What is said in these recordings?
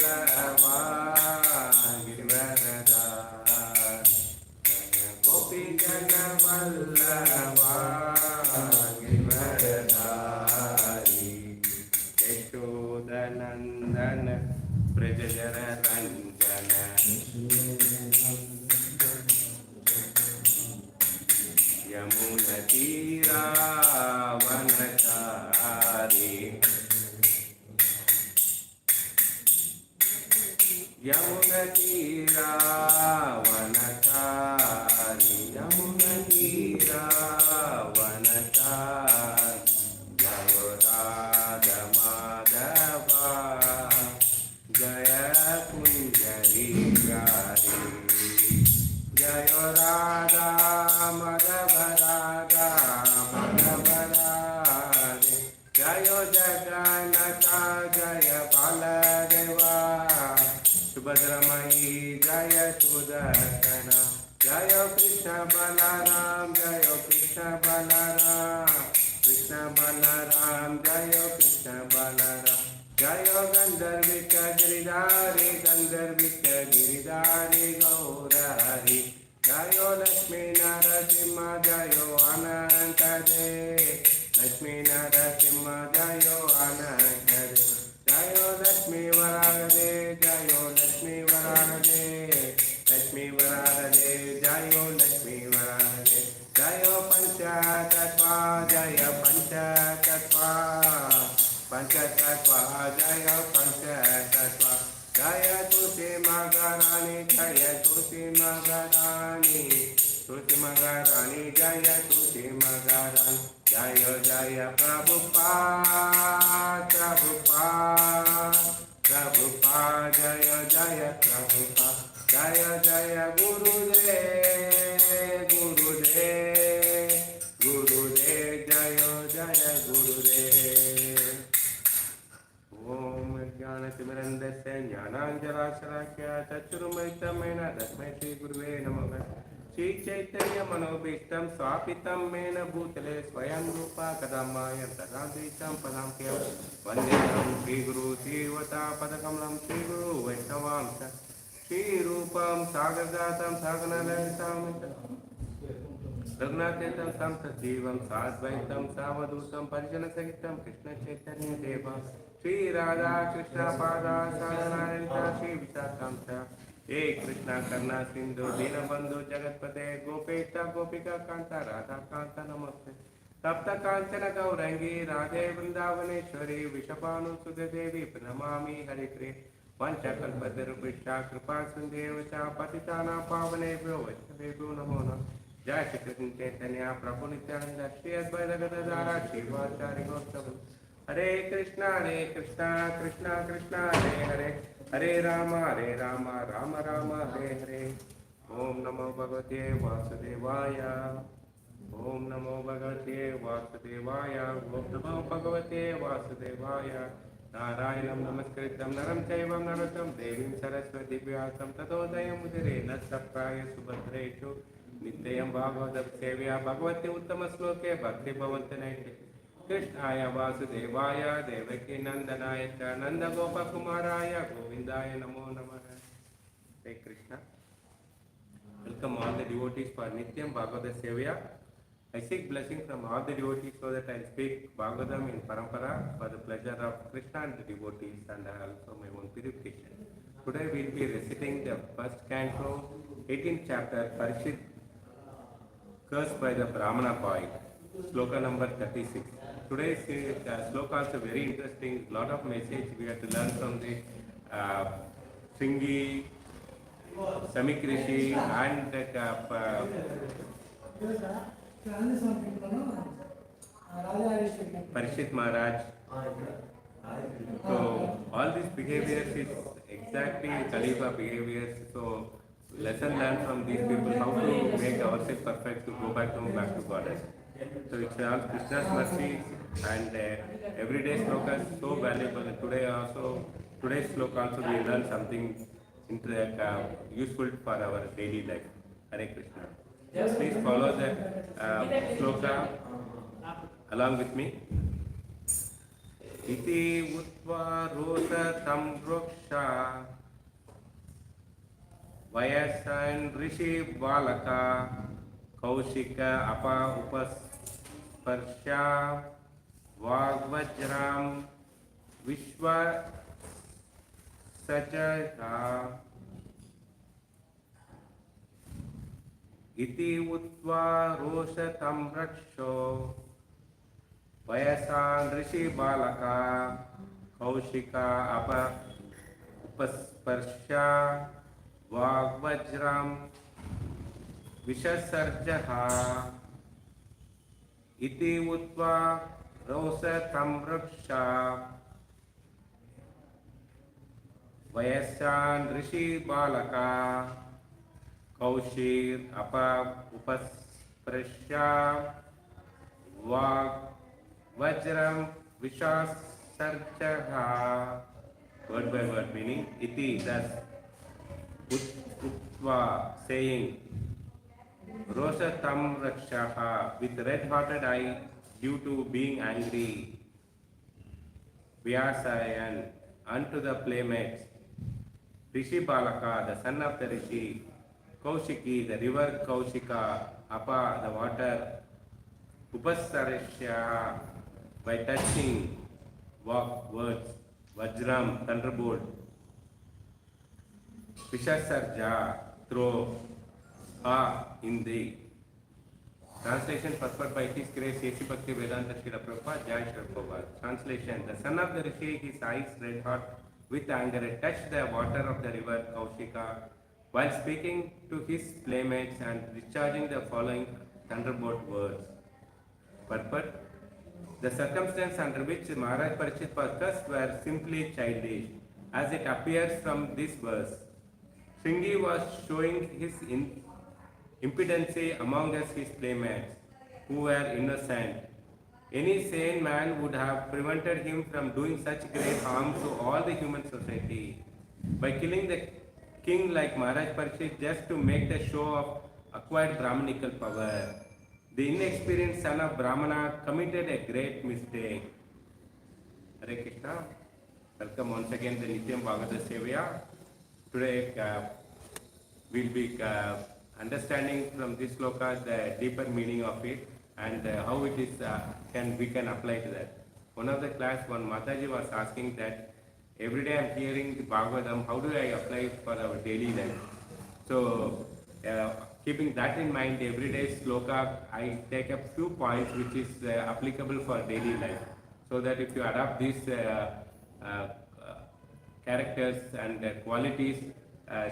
Vallabha Giridharadhari Jaya Gopi Jana Vallabha Giridharadhari Yashodanandana Brajajana Ranjana Yamuna Tira Vanachari Yamuna Tira Vanachari Yamuna Tira Vanachari Jayo Radha Madhava Jaya Kunjari Gari Jayo Radha Madhava Radha Madhava Radhe Jayo Jagannatha Jaya Baladeva Subhadramai Jaya Sudarsana Jaya Krishna Balaram Jaya Krishna Balaram Krishna Balaram Jaya Krishna Balaram Jaya Gandharvika Giridhari Gandharvika Giridhari Gaurari Jayo Lakshmi Narasimha Jayo Anantade Lakshmi Narasimha Jayo Anantade Jayo Lakshmi Varagade Jayo Lakshmi Varagade Lakshmi Varagade Jayo Lakshmi Varagade Jayo Panchatattva Jaya Panchatattva Panchatattva Jaya Panchatattva Jaya Tusi Magarani Jaya Tusi Magarani Tusi Magarani Jaya Tusi Magarani Jaya Jaya Prabhupada Prabhupada Prabhupada Jaya Jaya Prabhupada Jaya Jaya Gurudev Gurudev Gurudev Jaya Jaya Gurudev Om Jnanatimirandasya Jnananjalasalakya Chaturumaitamena Tasmai Shri Guruve Namaha Shri Chaitanya Manobhishtam Swapitam Mena Bhutale Swayam Rupa Kadamaya Tadadritam Padam Kya Vandeyam Shri Guru Sivata Padakamalam Shri Guru Vaishnavam Shri Rupam Sagardatam Saganalatam Raghunathetam Samsajivam Sadvaitam Savadutam Parijana Sahitam Krishna Chaitanya Deva Shri Radha Krishna Pada Sadanarita Shri Visakamsa Hey Krishna Karna Sindhu Dinabandhu Jagatpate Gopeta Gopika Kanta Radha Kanta Namaste Tapta Kanchana Gaurangi Radhe Vrindavaneshwari Vishapanu Sudadevi Pranamami Hare Krishna Panchakalpatarupishya Kripa Sundevasya Patitana Pavanebhyo Vaishnavebhyo Namo Namo Jai Shri Krishna Chaitanya Prabhu Nityananda Shri Advaita Gadadhara Shri Vachari Gostam Hare Krishna Krishna Krishna Hare Hare Hare Rama Rama Rama Hare Hare Om Namo Bhagavate Vasudevaya Om Namo Bhagavate Vasudevaya Om Namo Bhagavate Vasudevaya Narayanam Namaskritam Naram Chaivam Narottam Devim Saraswati Vyasam Tato Dayam Udire Nasapraya Subhadreshu Nityam Bhagavatam Sevya Bhagavati Uttama Sloke Bhakti Bhavantanayate Krishnaya Vasudevaya Devaki Nandanaya Cha Nanda Gopa Kumaraya Govindaya Namo Namaha Hare Krishna. Welcome all the devotees for Nityam Bhagavata Sevya. I seek blessing from all the devotees so that I speak Bhagavatam in Parampara for the pleasure of Krishna and the devotees and also my own purification. Today we will be reciting the first canto, 18th chapter, Parishit, cursed by the Brahmana boy, sloka number 36. Today's sloka is very interesting, lot of message we have to learn from the Sringi, Samik Rishi and Parishit Maharaj. So all these behaviors is exactly Kalipa behaviors. So lesson learned from these people how to make ourselves perfect to go back to Goddess. So it's all Krishna's mercy and everyday sloka is so valuable. And today's sloka also we learn something useful for our daily life. Hare Krishna. Please follow the sloka along with me. Iti utva rosa tam ruksha vayasan rishi balaka kaushika apa upasparsha vagvajram vishva sajaha iti utva rosa tam raksho vayasan rishi balaka kaushika apa upasparsha vagvajram vishasarjaha iti utva rosa tam raksha vayasan rishi balaka kaushir apa upasprasya vag vajram vishas sarjaha. Word by word meaning. Iti, thus utva, saying, rosa tam rakshaha, with red-hearted eye due to being angry, Vyasayan, unto the playmates, Rishi Balaka, the son of the Rishi, Kaushiki, the river Kaushika, Apa, the water, Upasarishya, by touching words, Vajram, thunderbolt, Vishasarja, throw, in the translation purport by His Grace A.C. Bhakti Vedanta Srila Prabhupada, Jai Srila Prabhupada. Translation: the son of the Rishi, his eyes red hot with anger, touched the water of the river Kaushika while speaking to his playmates and discharging the following thunderbolt words. Purport: the circumstance under which Maharaj Parikshit was cursed were simply childish, as it appears from this verse. Shringi was showing his impedency among us, his playmates, who were innocent. Any sane man would have prevented him from doing such great harm to all the human society by killing the king like Maharaj Parikshit just to make the show of acquired Brahmanical power. The inexperienced son of Brahmana committed a great mistake. Hare Krishna. Welcome once again to Nityam Bhagavata Sevaya. Today we'll be understanding from this sloka the deeper meaning of it and how it is we can apply to that. One of the class, one Mataji was asking that every day I'm hearing the Bhagavatam, how do I apply it for our daily life? So keeping that in mind, every day sloka I take a few points which is applicable for daily life, so that if you adopt these characters and qualities,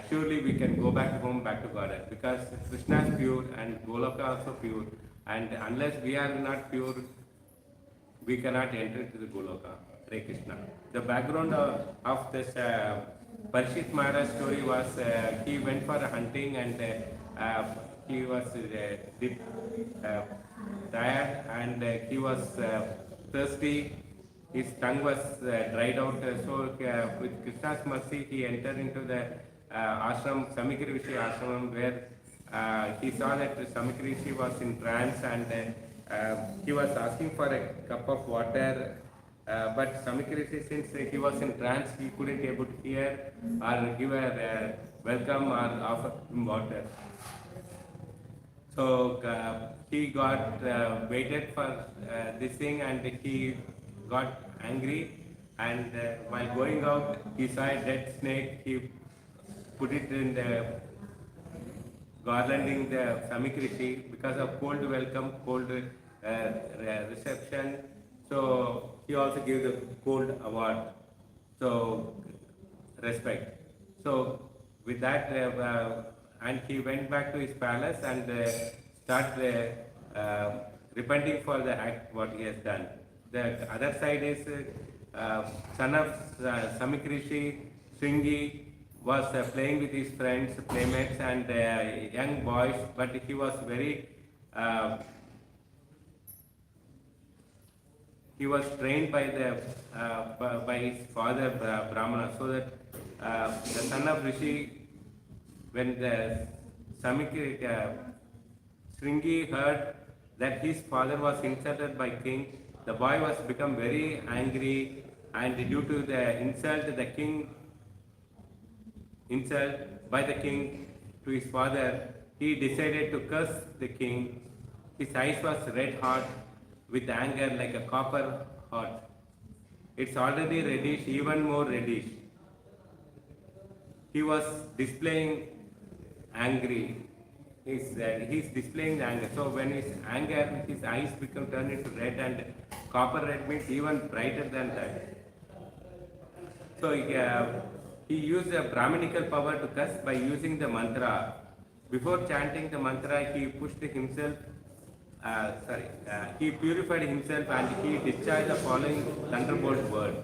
surely we can go back home, back to Godhead, because Krishna is pure and Goloka also pure, and unless we are not pure, we cannot enter into the Goloka. Hare Krishna. The background of this Parikshit Maharaj story was he went for a hunting and he was tired and he was thirsty. His tongue was dried out, so with Krishna's mercy, he entered into the ashram, Samikri Rishi ashram, where he saw that Samikri Rishi was in trance and he was asking for a cup of water, but Samikri Rishi, since he was in trance, he couldn't able to hear or give a welcome or offer him water. So he got waited for this thing and he got angry, and while going out he saw a dead snake. He put it in the garlanding the Samikrishi because of cold welcome, cold reception. So he also gave the cold award, so respect. So with that, and he went back to his palace and started repenting for the act what he has done. The other side is son of Samikrishi, Shringi, was playing with his friends, playmates and young boys, but he was very, he was trained by his father Brahmana, so that the son of Rishi, when the Shringi heard that his father was insulted by king, the boy was become very angry and due to the insult by the king to his father, he decided to curse the king. His eyes was red hot with anger like a copper hot. It's already reddish, even more reddish. He was displaying angry. He's displaying anger. So when his anger, his eyes become turned into red, and copper red means even brighter than that. So he used a Brahminical power to curse by using the mantra. Before chanting the mantra, he pushed himself, he purified himself and he discharged the following thunderbolt word.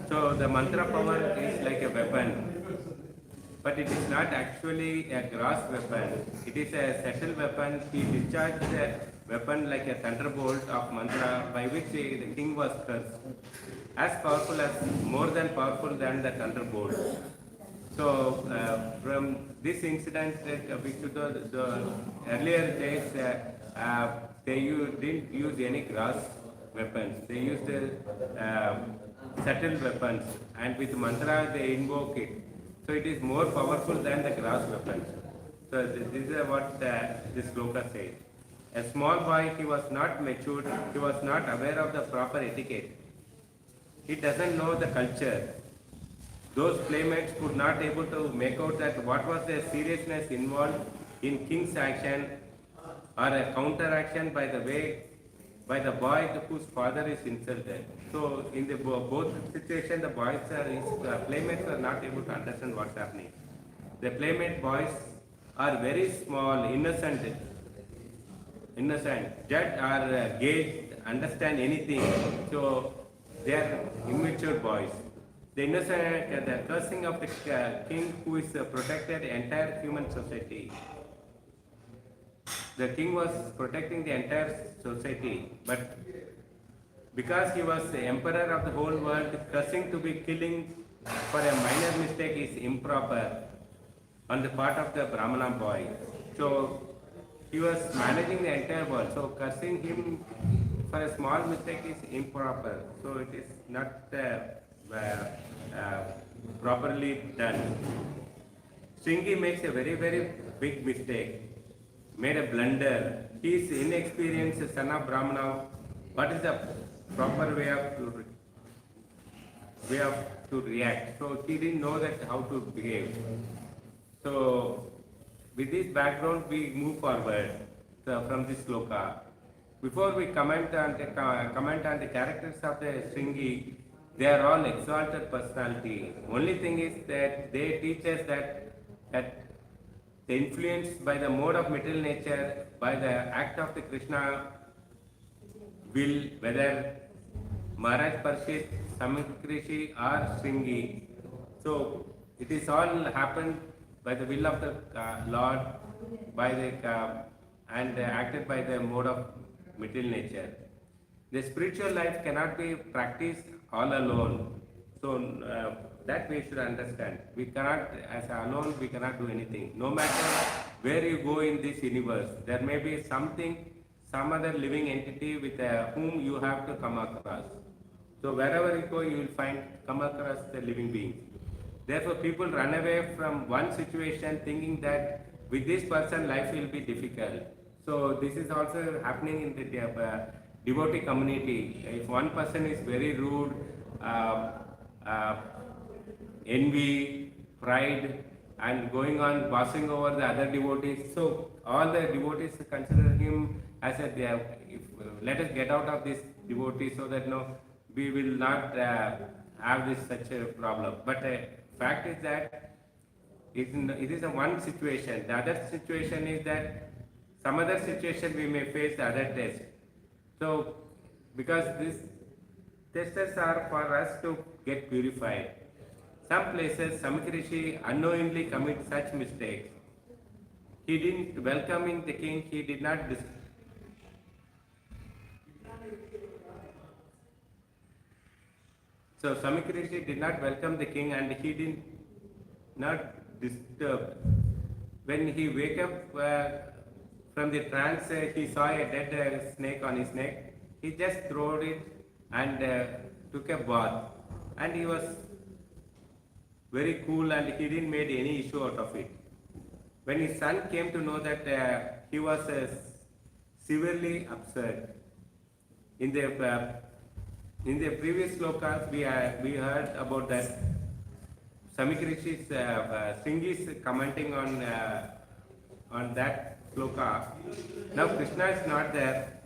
So the mantra power is like a weapon, but it is not actually a gross weapon. It is a subtle weapon. He discharged the weapon like a thunderbolt of mantra by which the king was cursed. As powerful as, more than powerful than the thunderbolt. So from this incident, the earlier days, didn't use any gross weapons. They used subtle weapons, and with mantra they invoke it. So it is more powerful than the gross weapons. So this is what this sloka says. A small boy, he was not matured, he was not aware of the proper etiquette. He doesn't know the culture. Those playmates could not able to make out that what was the seriousness involved in king's action or a counteraction by the boy whose father is insulted. So in the both situations, the boys his playmates are not able to understand what's happening. The playmate boys are very small, innocent, judge or gauge, understand anything. So they are immature boys. The innocent, the cursing of the king who is protected the entire human society. The king was protecting the entire society, but because he was the emperor of the whole world, cursing to be killing for a minor mistake is improper on the part of the Brahmana boy. So he was managing the entire world. So cursing him for a small mistake is improper. So it is not properly done. Stringy makes a very, very big mistake, made a blunder. He is inexperienced son of Brahmana. What is the proper way to react? So he didn't know that how to behave. So with this background, we move forward from this sloka. Before we comment on the characters of the Stringy, they are all exalted personality. Only thing is that they teach us that the influence by the mode of material nature, by the act of the Krishna will, whether Maharaj Parshit, Samikrishi or Stringy. So it is all happened by the will of the Lord, by the and acted by the mode of material nature. The spiritual life cannot be practiced all alone. So that we should understand. We cannot, as alone, we cannot do anything. No matter where you go in this universe, there may be something, some other living entity with whom you have to come across. So wherever you go, you will come across the living beings. Therefore, people run away from one situation thinking that with this person life will be difficult. So this is also happening in the devotee community. If one person is very rude, envy, pride, and going on bossing over the other devotees, so all the devotees consider him as let us get out of this devotee so that we will not have such a problem. But fact is that it is a one situation. The other situation is that some other situation we may face the other test. So because these tests are for us to get purified. Some places Samikrishi unknowingly commit such mistakes. He didn't welcoming the king, he did not So Samikrishi did not welcome the king and he did not disturb. When he wake up from the trance, he saw a dead snake on his neck. He just threw it and took a bath, and he was very cool and he didn't make any issue out of it. When his son came to know that he was severely upset, in the previous slokas we heard about that Samikrishi's Singh is commenting on that sloka. Now Krishna is not there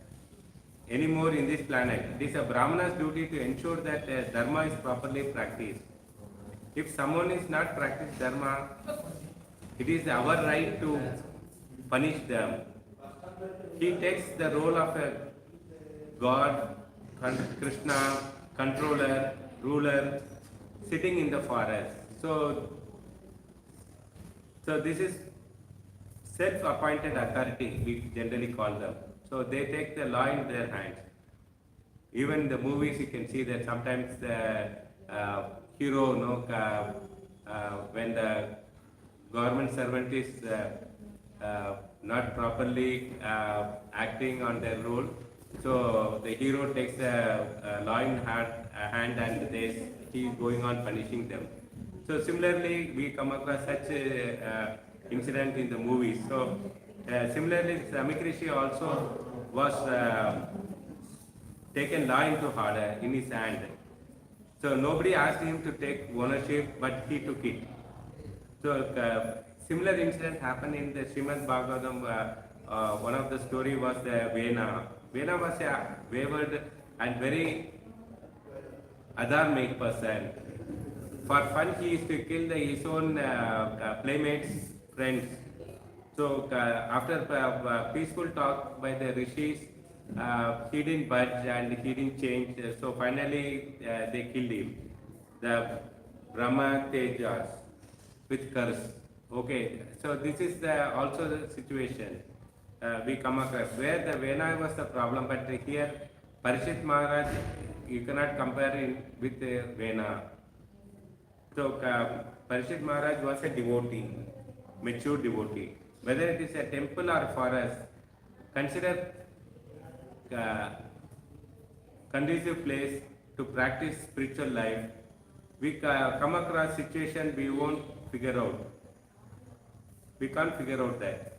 anymore in this planet. It is a Brahmana's duty to ensure that dharma is properly practiced. If someone is not practicing dharma, it is our right to punish them. He takes the role of a God, Krishna, controller, ruler, sitting in the forest. So this is self-appointed authority, we generally call them. So they take the law in their hands. Even in the movies you can see that sometimes the hero, when the government servant is not properly acting on their role, so the hero takes the law in hand and he is going on punishing them. So similarly, we come across such incident in the movies. So similarly, Samikrishi also was taken law into order in his hand. So nobody asked him to take ownership, but he took it. So similar incident happened in the SrimadBhagavatam. One of the story was the Vena. Vena was a wayward and very adharmic person. For fun, he used to kill his own playmates, friends. So after peaceful talk by the rishis, he didn't budge and he didn't change. So finally, they killed him. The Brahma Tejas with curse. Okay, so this is also the situation we come across where the Vena was the problem, but here Parishit Maharaj, you cannot compare it with Vena. So Parishit Maharaj was a devotee, mature devotee. Whether it is a temple or forest, consider conducive place to practice spiritual life. We come across situation we won't figure out. We can't figure out that.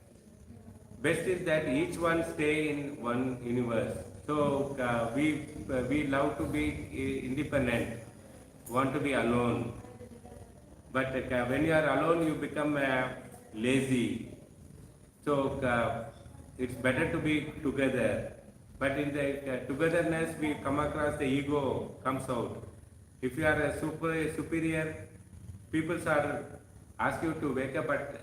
Best is that each one stay in one universe. So we love to be independent, want to be alone. But when you are alone, you become lazy. So it's better to be together. But in the togetherness, we come across the ego comes out. If you are a superior, people are ask you to wake up at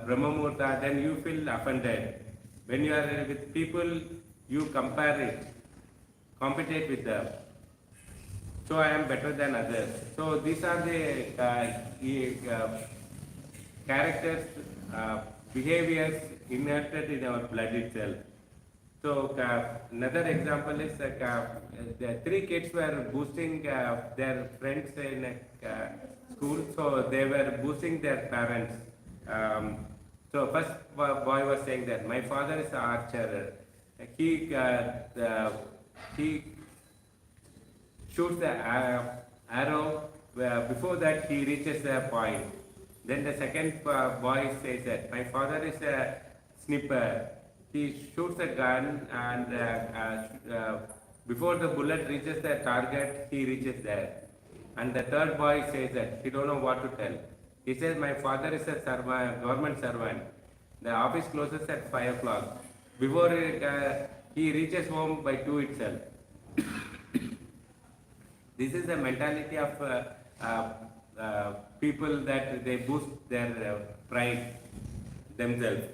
Brahma Muhurta, then you feel offended. When you are with people, you compare it, compete with them. So I am better than others. So these are the characters, behaviors inherited in our blood itself. So another example is the three kids were boosting their friends in school, so they were boosting their parents. So first boy was saying that my father is an archer. He shoots the arrow. Before that he reaches the point. Then the second boy says that my father is a snipper. He shoots a gun and before the bullet reaches the target, he reaches there. And the third boy says that he don't know what to tell. He says, my father is a government servant. The office closes at 5 o'clock. Before he reaches home by 2 itself. This is the mentality of people that they boost their pride themselves.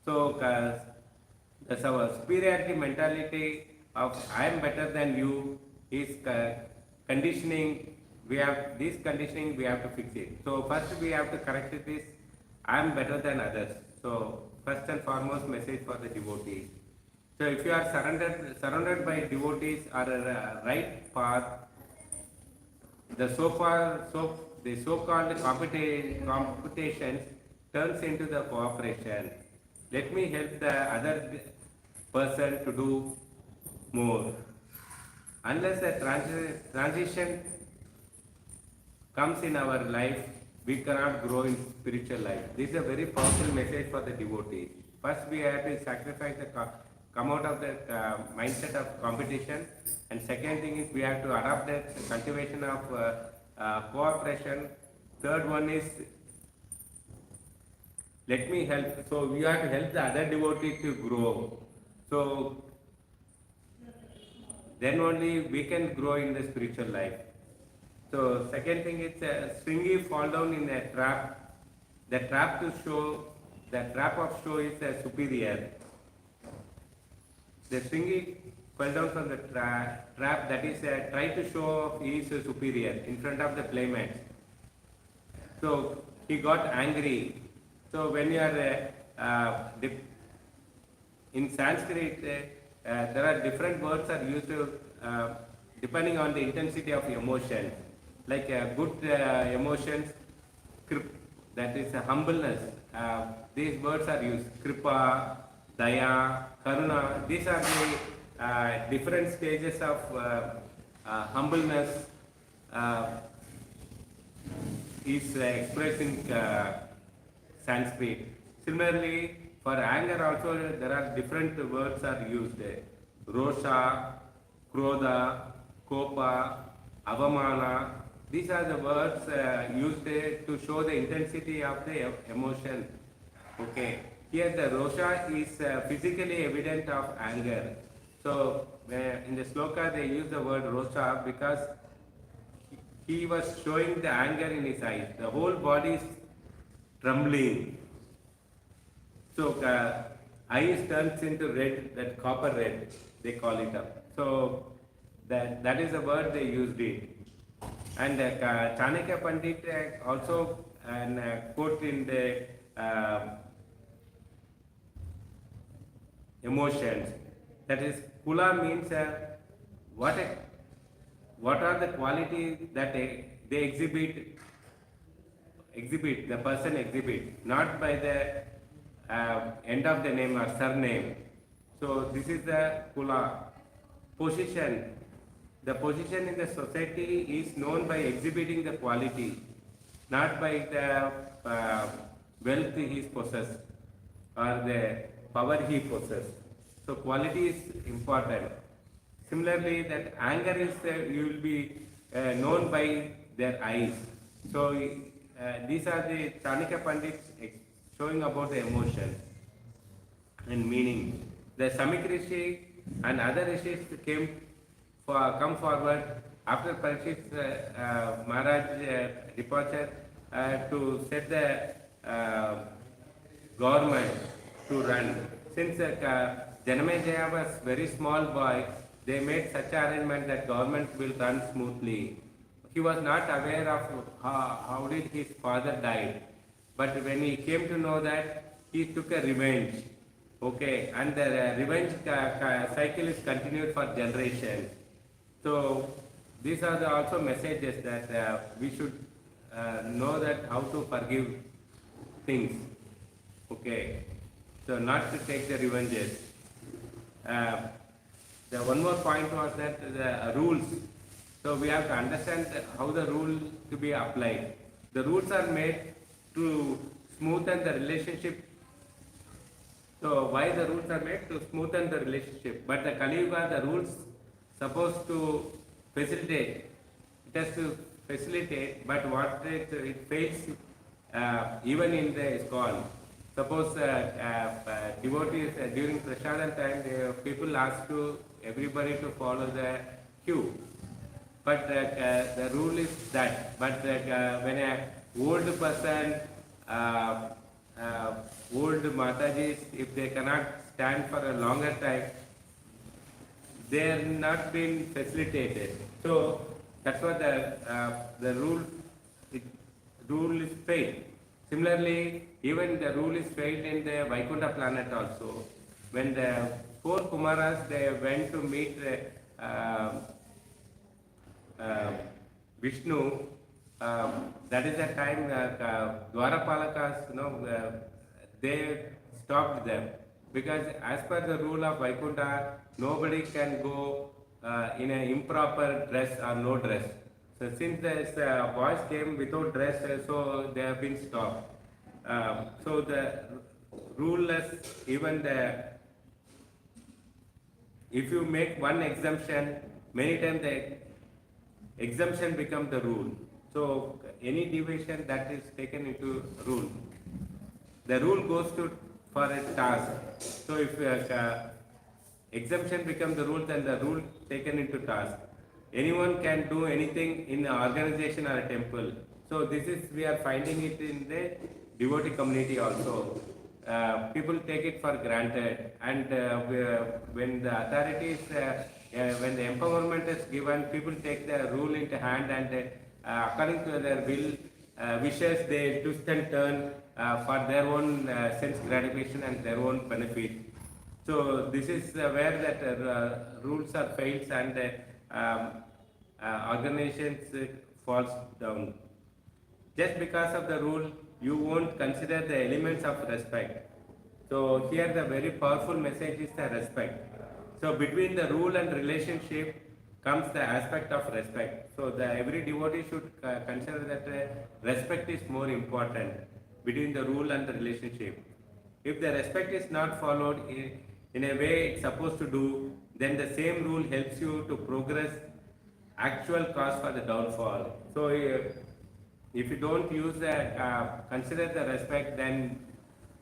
So our superiority mentality of I am better than you is conditioning. We have this conditioning, we have to fix it. So first we have to correct it is I am better than others. So first and foremost message for the devotees. So if you are surrounded by devotees or a right path, the so-called competitions turns into the cooperation. Let me help the other person to do more. unless a transition comes in our life, we cannot grow in spiritual life. This is a very powerful message for the devotee. First, we have to sacrifice come out of the mindset of competition, and second thing is we have to adopt the cultivation of cooperation. Third one is let me help. So we have to help the other devotee to grow. So then only we can grow in the spiritual life. So second thing is stringy fall down in a trap. The trap of show is superior. The stringy fell down from the trap, that is try to show he is superior in front of the playmates. So he got angry. So when you are in Sanskrit, there are different words are used depending on the intensity of emotion. Like good emotions, that is humbleness. These words are used. Kripa, Daya, Karuna. These are the different stages of humbleness is expressed in Sanskrit. Similarly, for anger also there are different words are used. Rosha, Krodha, Kopa, Avamana. These are the words used to show the intensity of the emotion. Okay. Here the Rosha is physically evident of anger. So in the sloka they use the word Rosha because he was showing the anger in his eyes. The whole body is trembling. So eyes turns into red, that copper red, they call it up. So that is the word they used it. And Chanakya Pandit also quote in the emotions. That is, Kula means what are the qualities that they exhibit, the person exhibit, not by the end of the name or surname. So this is the Kula. Position. The position in the society is known by exhibiting the quality, not by the wealth he possesses or the power he possesses. So quality is important. Similarly, that anger is you will be known by their eyes. So these are the Chanakya Pandits showing about the emotion and meaning. The Samik Rishi and other rishis come forward after Parikshit Maharaj departure to set the government to run. Since Janamejaya was very small boy, they made such arrangement that government will run smoothly. He was not aware of how did his father died. But when he came to know that, he took a revenge. Okay, and the revenge cycle is continued for generations. So these are also messages that we should know that how to forgive things. Okay, so not to take the revenges. The one more point was that the rules. So we have to understand how the rule to be applied. The rules are made to smoothen the relationship. So why the rules are made? To smoothen the relationship. But the Kali Yuga, the rules supposed to facilitate. It has to facilitate, but what it fails even in the ISKCON. Suppose devotees during Prasadam time, people ask to everybody to follow the queue. But the rule is that. But when an old person, old Matajis, if they cannot stand for a longer time, they are not being facilitated. So that's what the rule is failed. Similarly, even the rule is failed in the Vaikuntha planet also. When the four Kumaras they went to meet Vishnu, that is the time Dwarapalakas, they stopped them. Because as per the rule of Vaikuntha, nobody can go in an improper dress or no dress. So since the boys came without dress, so they have been stopped. So the ruleless, even the if you make one exemption, many times the exemption becomes the rule. So any deviation that is taken into rule, the rule goes to for a task. So if exemption becomes the rule, then the rule taken into task. Anyone can do anything in an organization or a temple. So this is we are finding it in the devotee community also. People take it for granted, and when the authorities, when the empowerment is given, people take the rule into hand, and according to their will, wishes, they twist and turn for their own sense gratification and their own benefit. So this is where that rules are fails, and organizations falls down. Just because of the rule, you won't consider the elements of respect. So here the very powerful message is the respect. So between the rule and relationship comes the aspect of respect. So every devotee should consider that respect is more important between the rule and the relationship. If the respect is not followed in a way it's supposed to do, then the same rule helps you to progress actual cause for the downfall. So if you don't use the consider the respect, then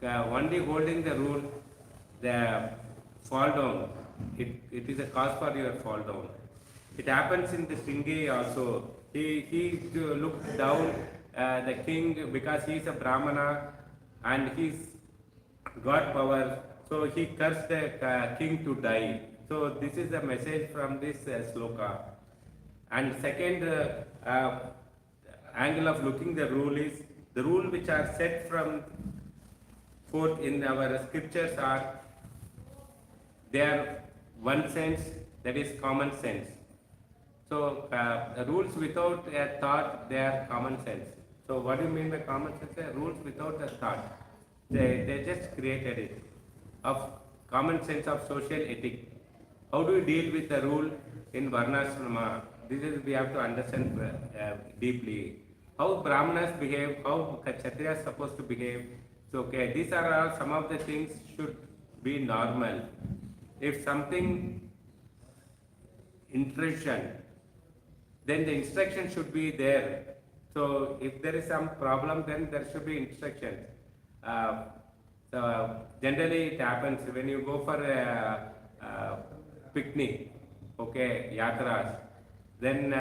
only holding the rule, the fall down, it is a cause for your fall down. It happens in the Sringi also. He looked down the king because he is a Brahmana and he's got power. So he cursed the king to die. So this is the message from this sloka. And second angle of looking the rule is the rule which are set from forth in our scriptures are, they are one sense, that is common sense. So rules without a thought, they are common sense. So what do you mean by common sense? Rules without a thought. They just created it of common sense of social ethic. How do you deal with the rule in Varnashrama? This is we have to understand deeply. How Brahmanas behave, how Kshatriyas supposed to behave. So okay, these are all some of the things should be normal. If something intrusion, then the instruction should be there. So if there is some problem, then there should be instructions. So generally it happens when you go for a picnic, okay, yatras, then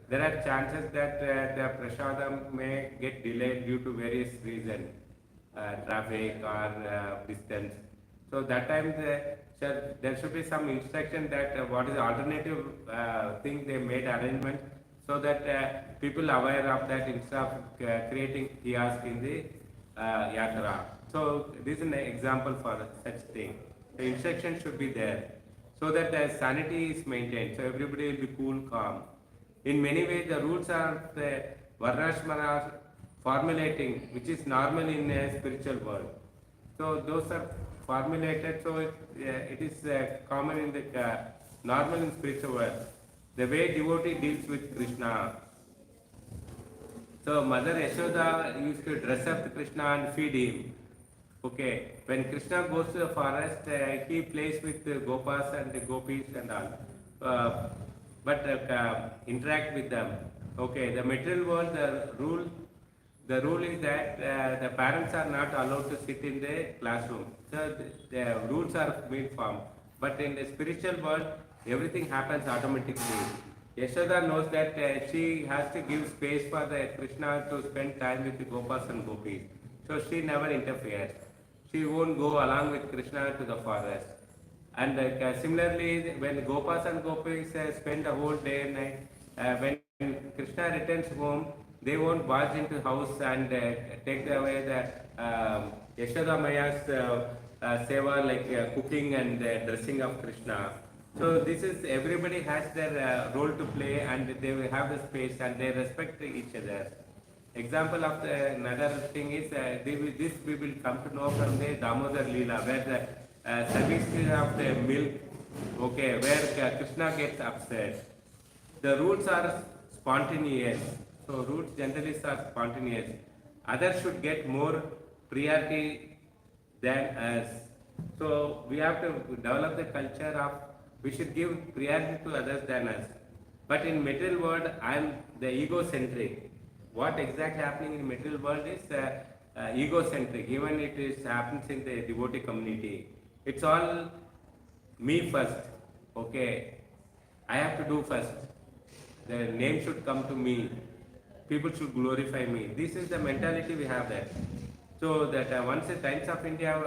there are chances that the prasadam may get delayed due to various reasons, traffic or distance. So that time there should be some instruction that what is the alternative thing they made arrangement, so that people aware of that instead of creating kiosk in the yatra. So this is an example for such thing. The instruction should be there so that the sanity is maintained. So everybody will be cool, calm. In many ways, the rules are the Varnashmana formulating, which is normal in a spiritual world. So those are formulated. So it is common in the normal in spiritual world. The way devotee deals with Krishna. So Mother Yashoda used to dress up Krishna and feed him. Okay, when Krishna goes to the forest, he plays with the gopas and the gopis and all, but interact with them. Okay, the material world, the rule is that the parents are not allowed to sit in the classroom. So the rules are being formed. But in the spiritual world, everything happens automatically. Yashoda knows that she has to give space for the Krishna to spend time with the gopas and gopis. So she never interferes. She won't go along with Krishna to the forest. And similarly, when gopas and gopis spend the whole day and night, when Krishna returns home, they won't barge into house and take away the Yashoda Maya's seva, like cooking and dressing of Krishna. So this is, everybody has their role to play, and they will have the space and they respect each other. Example of another thing is this we will come to know from the Damodar Leela, where the service of the milk Okay, where Krishna gets upset. The roots are spontaneous. So roots generally are spontaneous. Others should get more priority than us. So we have to develop the culture of we should give priority to others than us. But in material world, I am the egocentric. What exactly happening in material world is egocentric. Even it is happens in the devotee community. It's all me first. Okay, I have to do first. The name should come to me. People should glorify me. This is the mentality we have there. So that once the Times of India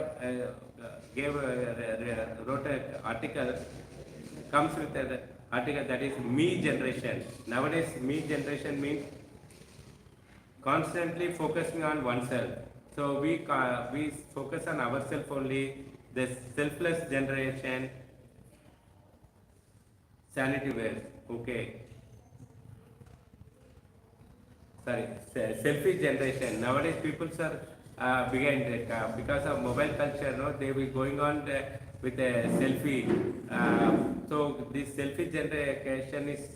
wrote an article, comes with an article that is me generation. Nowadays, me generation means constantly focusing on oneself. So we focus on ourselves only. The selfless generation, sanity wears. Okay. Sorry, selfish generation. Nowadays, people are behind it because of mobile culture. No, they will going on with a selfie. So this selfie generation is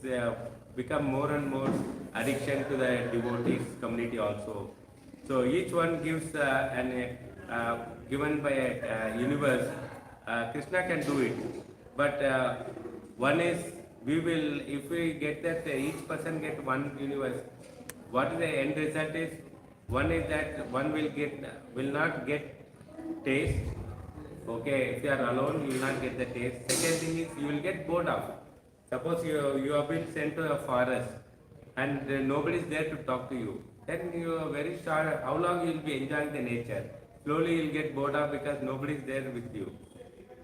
become more and more addiction to the devotees community also. So each one gives given by a universe. Krishna can do it, but one is we will if we get that each person get one universe. What is the end result is one is that one will not get taste. Okay, if you are alone, you will not get the taste. Second thing is you will get bored of. Suppose you have been sent to a forest and nobody is there to talk to you. Then you are very sure how long you will be enjoying the nature. Slowly you will get bored of because nobody is there with you.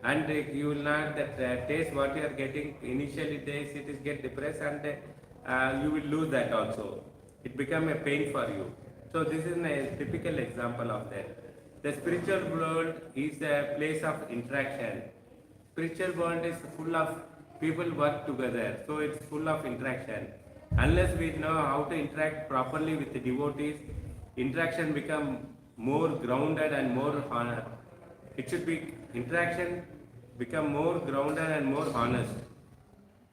And you will not taste what you are getting. Initially days it is get depressed and you will lose that also. It become a pain for you. So this is a typical example of that. The spiritual world is a place of interaction. Spiritual world is full of people work together, so it's full of interaction. Unless we know how to interact properly with the devotees, interaction become more grounded and more honor. It should be interaction become more grounded and more honest.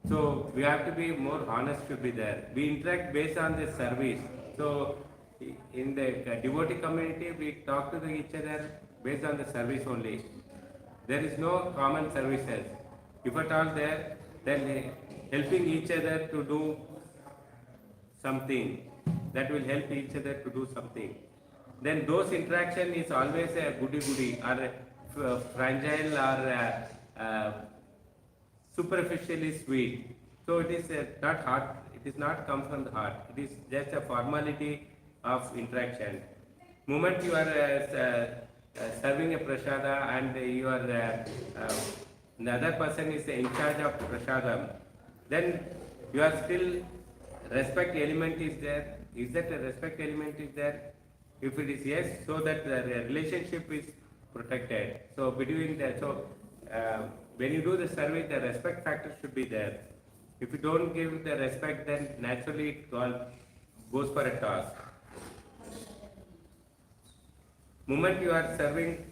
So we have to be more honest to be there. We interact based on the service. So in the devotee community, we talk to each other based on the service only. There is no common services. If at all there, then helping each other to do something that will help each other to do something. Then those interaction is always a goody or fragile or superficially sweet. So it is not heart. It is not come from the heart. It is just a formality of interaction. Moment you are serving a prasada and you are the other person is in charge of prasadam, then you are still respect element is there. Is that a respect element is there? If it is yes, so that the relationship is protected. So between that, when you do the service, the respect factor should be there. If you don't give the respect, then naturally it goes for a toss. Moment you are serving,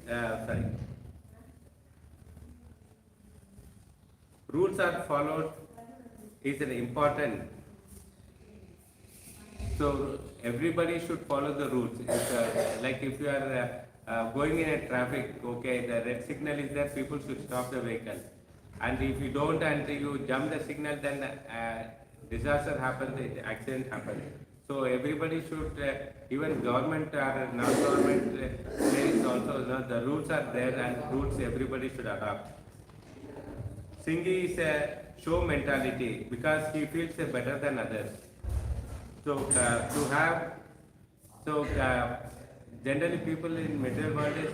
rules are followed is an important. So everybody should follow the rules. Like if you are going in a traffic, okay, the red signal is there, people should stop the vehicle. And if you don't and you jump the signal, then disaster happens, accident happens. So everybody should, even government or non-government place also, the rules are there and rules everybody should adopt. Singhi is a show mentality because he feels better than others. So generally people in material world is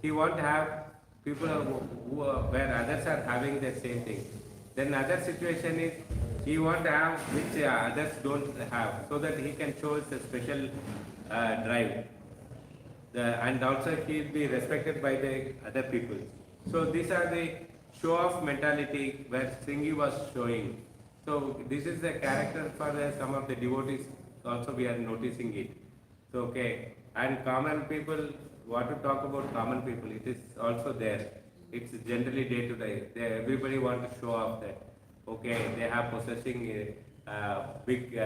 he want to have people where others are having the same thing. Then other situation is he want to have which others don't have, so that he can show a special drive. And also he will be respected by the other people. So these are the show off mentality where Singhi was showing. So this is the character for some of the devotees. Also we are noticing it. So okay, and common people. What to talk about common people? It is also there. It's generally day to day. Everybody want to show off that, okay, they have possessing a big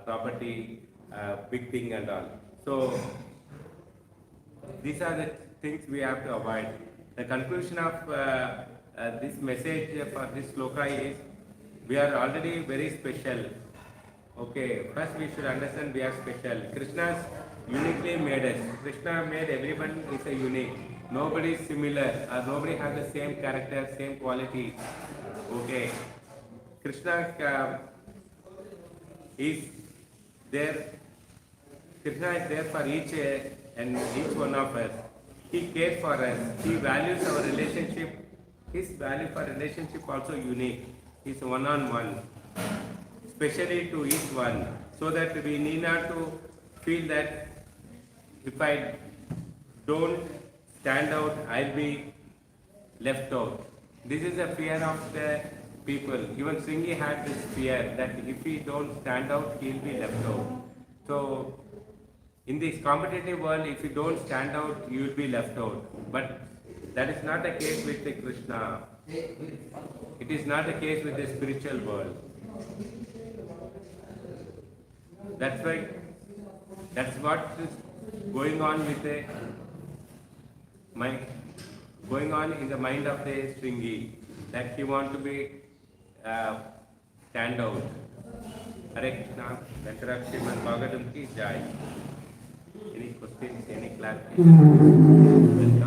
property, big thing and all. So these are the things we have to avoid. The conclusion of this message for this sloka is, we are already very special. Okay, first we should understand we are special. Krishna's uniquely made us. Krishna made everyone is a unique. Nobody is similar or nobody has the same character, same quality. Okay, Krishna is there. Krishna is there for each and each one of us. He cares for us. He values our relationship. His value for relationship also unique. He's one-on-one, especially to each one, so that we need not to feel that if I don't stand out, I'll be left out. This is a fear of the people. Even Sringi had this fear that if he don't stand out, he'll be left out. So in this competitive world, if you don't stand out, you will be left out. But that is not the case with the Krishna. It is not the case with the spiritual world. That's why, that's what is going on with the mind, going on in the mind of the Sringi, that he want to be stand out. Hare Krishna, SrimadBhagavatam ki jai. Any questions, any clarification?